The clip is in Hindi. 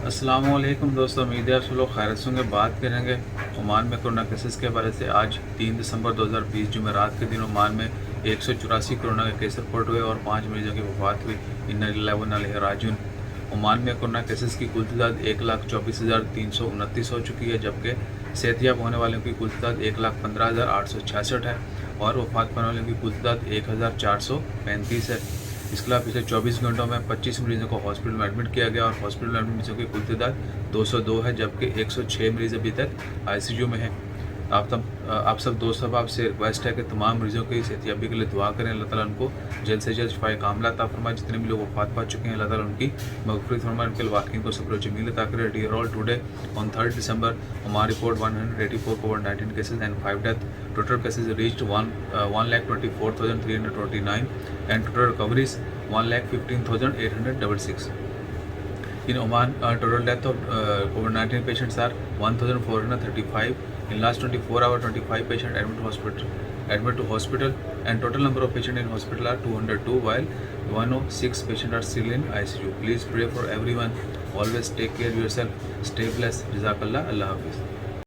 अस्सलामुअलैकुम दोस्तों, उम्मीद है आप सब लोग खैरियत से होंगे। बात करेंगे ओमान में कोरोना केसेस के बारे से। आज 3 दिसंबर 2020 जुमेरात के दिन ओमान में 184 कोरोना के केस रिपोर्ट हुए और 5 मरीजों की वफात हुई। इन्ना लिल्लाहि व इन्ना इलैहि राजिऊन। ओमान में कोरोना केसेस की कुल तादाद 1,24,329 हो चुकी है, जबकि सेहतियाब होने वालों की कुल तादाद 1,15,866 है और वफात पाने वालों की कुल तादाद 1,435 है। इसके अलावा पिछले 24 घंटों में 25 मरीजों को हॉस्पिटल में एडमिट किया गया और हॉस्पिटल में एडमिट मरीजों की कुल तादाद 202 है, जबकि 106 मरीज अभी तक आईसीयू में हैं। आप सब दोस्तों, अब आपसे रिक्वेस्ट है कि तमाम मरीजों की सेहतियाबी के लिए दुआ करें। अल्लाह ताला उनको जल्द से जल्द शिफाए कामिला अता फरमाए। जितने भी लोग वफात पा चुके हैं, अल्लाह ताला उनकी मग़फ़िरत फरमाए, उनके वाक़ईन को सब्र जमील अता करे। Dear all, today on 3 December हमारी रिपोर्ट 184 कोविड-19 cases and 5 death. Total cases reached 1,24,329 and total recoveries 1,15,866. In Oman, total death of COVID-19 patients are 1,435. In last 24 hours, 25 patients admit to hospital, and total number of patients in hospital are 202, while 106 patients are still in ICU. Please pray for everyone. Always take care of yourself. Stay blessed. Jazakallah. Allah Hafiz.